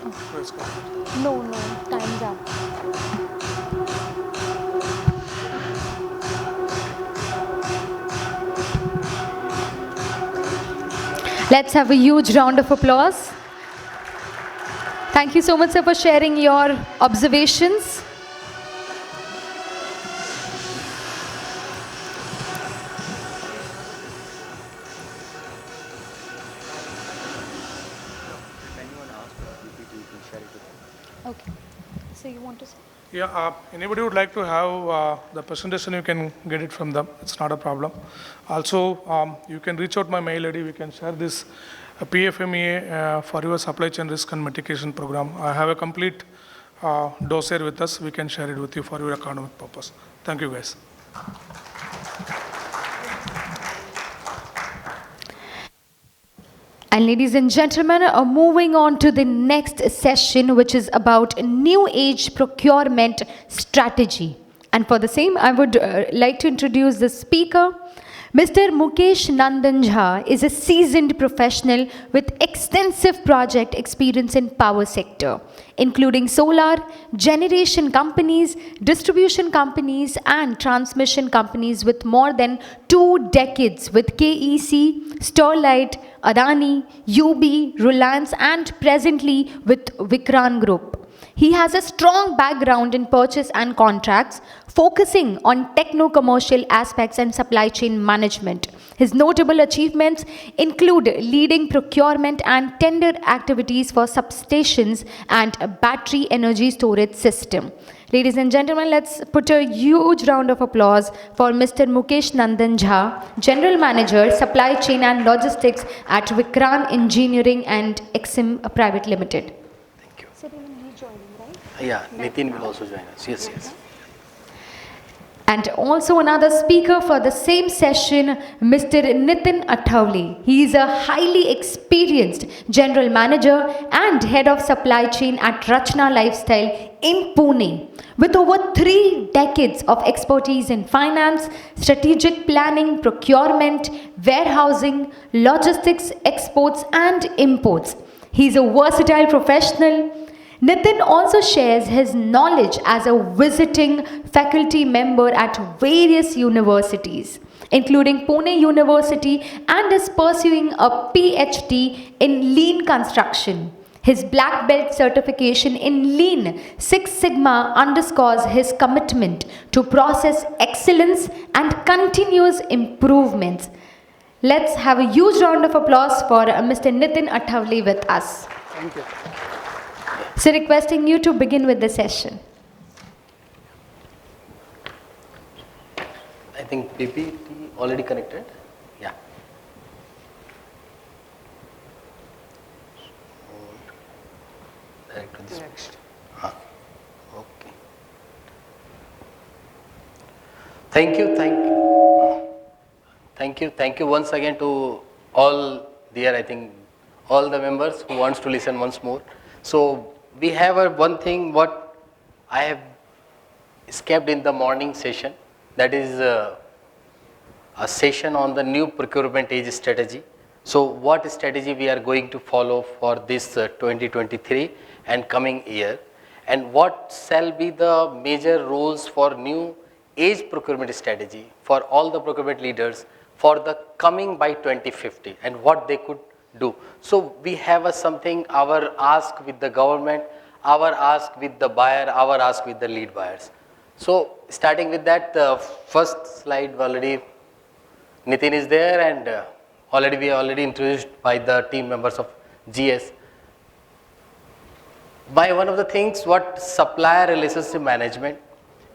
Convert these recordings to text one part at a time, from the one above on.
No, no, time's up. Let's have a huge round of applause. Thank you so much, sir, for sharing your observations. Okay. So you want to say? Yeah, anybody would like to have the presentation, you can get it from them. It's not a problem. Also, you can reach out my mail ID. We can share this PFMEA for your supply chain risk and mitigation program. I have a complete dossier with us. We can share it with you for your academic purpose. Thank you, guys. And ladies and gentlemen, moving on to the next session, which is about new age procurement strategy. And for the same, I would like to introduce the speaker. Mr. Mukesh Nandan Jha is a seasoned professional with extensive project experience in power sector, including solar, generation companies, distribution companies, and transmission companies with more than 2 decades with KEC, Sterlite, Adani, UB, Reliance, and presently with Vikran Group. He has a strong background in purchase and contracts, focusing on techno-commercial aspects and supply chain management. His notable achievements include leading procurement and tender activities for substations and a battery energy storage system. Ladies and gentlemen, let's put a huge round of applause for Mr. Mukesh Nandan Jha, General Manager, Supply Chain and Logistics at Vikran Engineering and Exim Private Limited. Thank you. Sir, even he's joining, right? Yeah, Nitin will also join us. Yes, yes. And also another speaker for the same session, Mr. Nitin Athawale. He is a highly experienced general manager and head of supply chain at Rachna Lifestyle in Pune. With over 3 decades of expertise in finance, strategic planning, procurement, warehousing, logistics, exports, and imports. He is a versatile professional. Nitin also shares his knowledge as a visiting faculty member at various universities, including Pune University, and is pursuing a PhD in lean construction. His black belt certification in Lean Six Sigma underscores his commitment to process excellence and continuous improvements. Let's have a huge round of applause for Mr. Nitin Athawale with us. Thank you. So requesting you to begin with the session. I think PPT already connected. Yeah. Direct to this. Next. Okay. Thank you once again to all dear, I think, all the members who wants to listen once more. So we have one thing what I have skipped in the morning session, that is a session on the new procurement age strategy. So what strategy we are going to follow for this 2023 and coming year, and what shall be the major roles for new age procurement strategy for all the procurement leaders for the coming by 2050, and what they could do. So we have something, our ask with the government, our ask with the buyer, our ask with the lead buyers. So starting with that, the first slide already Nitin is there, and we are already introduced by the team members of GS. By one of the things what supplier relationship management,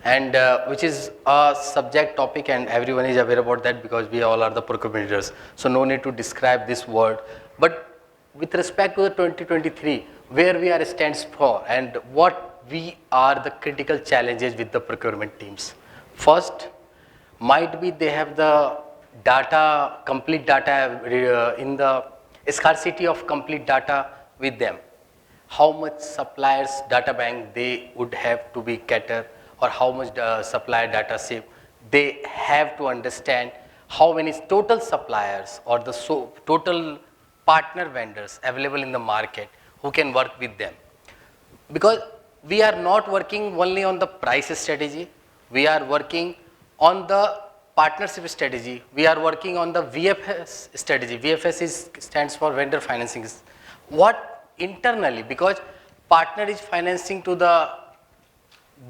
and which is a subject topic, and everyone is aware about that because we all are the procurement leaders. So no need to describe this word. But with respect to the 2023, where we are stands for and what we are the critical challenges with the procurement teams. First, might be they have the data, complete data in the scarcity of complete data with them. How much suppliers data bank they would have to be catered, or how much supplier data save. They have to understand how many total suppliers or the total partner vendors available in the market who can work with them. because we are not working only on the price strategy, we are working on the partnership strategy, we are working on the VFS strategy. VFS stands for vendor financing. What internally, because partner is financing to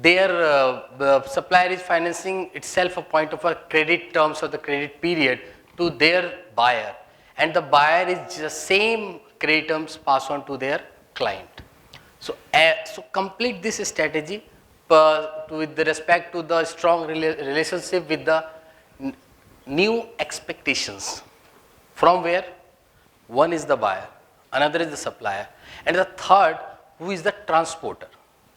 their supplier is financing itself a point of a credit terms or the credit period to their buyer, and the buyer is the same credit terms pass on to their client. So, so complete this strategy with respect to the strong relationship with the new expectations. From where? One is the buyer, another is the supplier, and the third who is the transporter.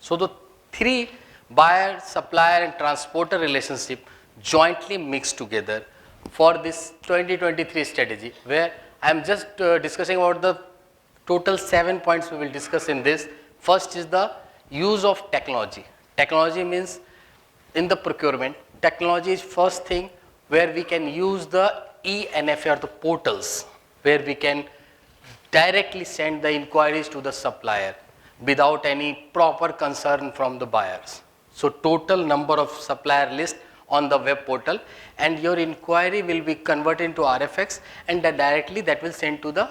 So the three buyer, supplier and transporter relationship jointly mixed together for this 2023 strategy, where I am just discussing about the total 7 points we will discuss in this. First is the use of technology. Technology means in the procurement, technology is first thing where we can use the ENFA or the portals, where we can directly send the inquiries to the supplier without any proper concern from the buyers. So total number of supplier list on the web portal, and your inquiry will be converted into RFX, and directly that will send to the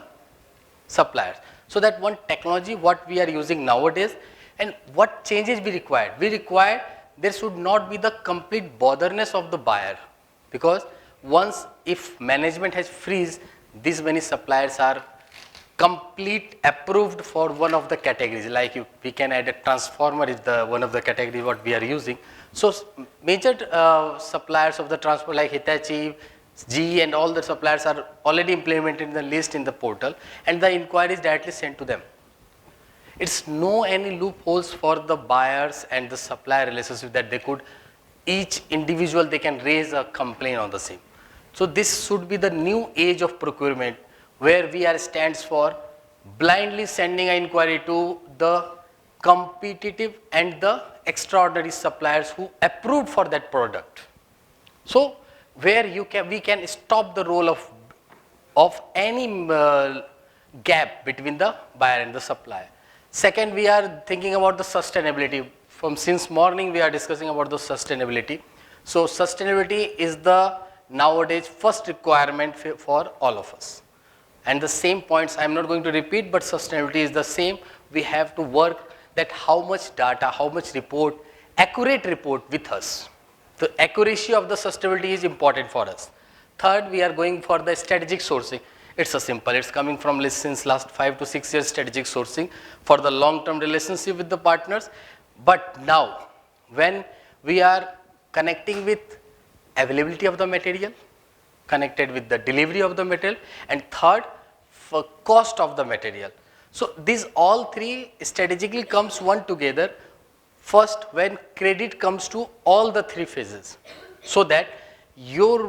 suppliers. So that one technology what we are using nowadays. And what changes we require? We require there should not be the complete botherness of the buyer, because once if management has freeze, these many suppliers are complete approved for one of the categories, like we can add a transformer is the one of the category what we are using. So major suppliers of the transport like Hitachi, GE and all the suppliers are already implemented in the list in the portal, and the inquiry is directly sent to them. It's no any loopholes for the buyers and the supplier relationship that they could, each individual they can raise a complaint on the same. So this should be the new age of procurement, where VR stands for blindly sending an inquiry to the competitive and the extraordinary suppliers who approved for that product. So where we can stop the role of any gap between the buyer and the supplier. Second, we are thinking about the sustainability. Since morning we are discussing about the sustainability. So sustainability is the nowadays first requirement for all of us. And the same points I am not going to repeat, but sustainability is the same. We have to work that how much data, how much report, accurate report with us. The accuracy of the sustainability is important for us. Third, we are going for the strategic sourcing. It's a simple, it's coming from since last 5 to 6 years strategic sourcing for the long-term relationship with the partners. But now, when we are connecting with availability of the material, connected with the delivery of the material, and third, for cost of the material. So these all three strategically comes one together. First, when credit comes to all the three phases, so that your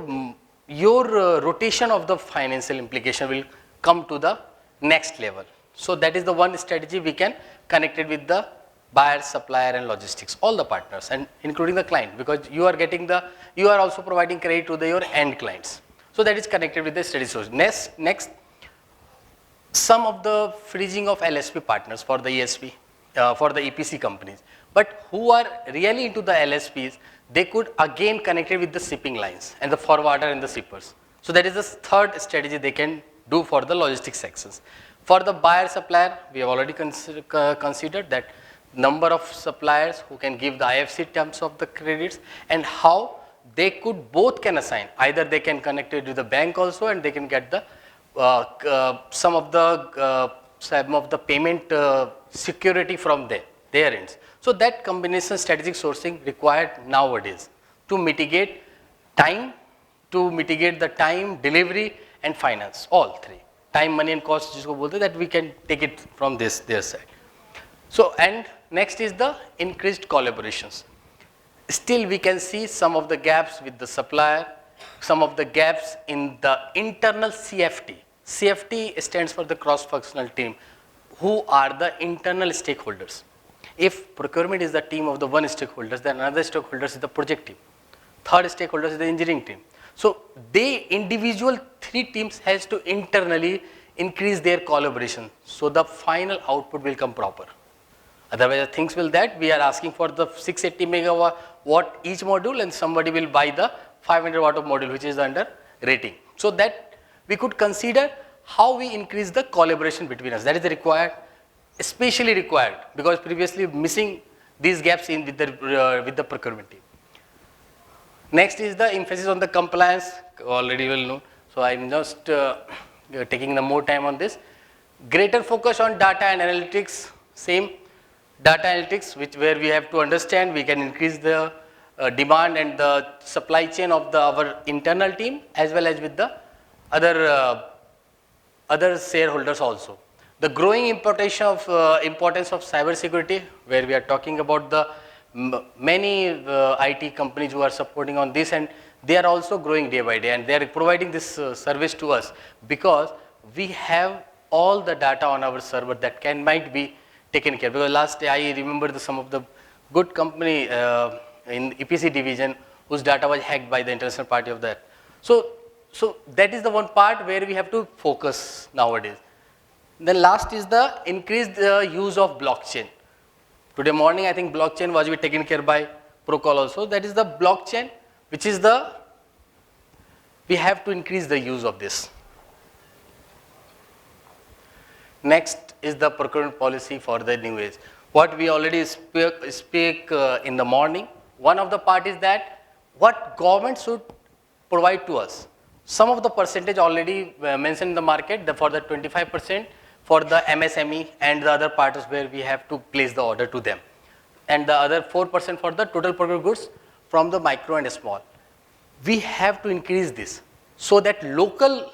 rotation of the financial implication will come to the next level. So that is the one strategy we can connect it with the buyer, supplier and logistics, all the partners and including the client, because you are also providing credit to your end clients. So that is connected with the strategic source. Next, some of the freezing of LSP partners for the ESP, for the EPC companies, but who are really into the LSPs, they could again connect it with the shipping lines and the forwarder and the shippers. So that is the third strategy they can do for the logistics sections. For the buyer supplier, we have already considered that number of suppliers who can give the IFC terms of the credits, and how they could both can assign, either they can connect it with the bank also, and they can get the some of the payment security from their ends. So that combination strategic sourcing required nowadays to mitigate the time, delivery and finance, all three. Time, money and cost jisko bolte, that we can take it from their side. So and next is the increased collaborations. Still we can see some of the gaps with the supplier, some of the gaps in the internal CFT. CFT stands for the cross-functional team, who are the internal stakeholders. If procurement is the team of the one stakeholders, then another stakeholders is the project team. Third stakeholders is the engineering team. So they individual three teams has to internally increase their collaboration, so the final output will come proper. Otherwise, the things will that we are asking for the 680 megawatt each module, and somebody will buy the 500 watt of module, which is under rating. So that we could consider how we increase the collaboration between us. That is required, especially required, because previously missing these gaps in with the procurement team. Next is the emphasis on the compliance, already well known. So I am just taking the more time on this. Greater focus on data and analytics, same data analytics, where we have to understand we can increase the demand and the supply chain of our internal team as well as with the other shareholders also. The growing importance of cyber security, where we are talking about the many IT companies who are supporting on this, and they are also growing day by day, and they are providing this service to us because we have all the data on our server that might be taken care. Because last day I remember some of the good company in EPC division whose data was hacked by the international party of that. So that is the one part where we have to focus nowadays. Then last is the increased use of blockchain. Today morning I think blockchain was taken care by Procol also. That is the blockchain, which is we have to increase the use of this. Next is the procurement policy for the new age. What we already speak in the morning. One of the part is that what government should provide to us. Some of the percentage already mentioned in the market, for the 25% for the MSME and the other parts where we have to place the order to them. And the other 4% for the total procurement goods from the micro and small. We have to increase this so that local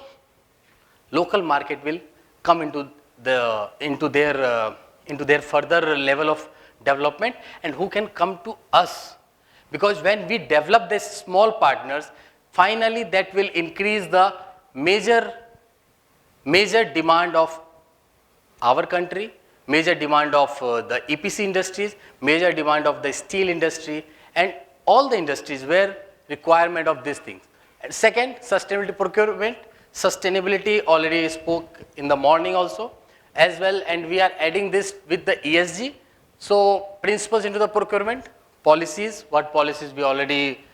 market will come into their further level of development, and who can come to us. Because when we develop these small partners, finally that will increase the major demand of our country, major demand of the EPC industries, major demand of the steel industry, and all the industries where requirement of these things. And second, sustainability procurement. Sustainability already spoke in the morning also as well, and we are adding this with the ESG. So principles into the procurement, policies, what policies we already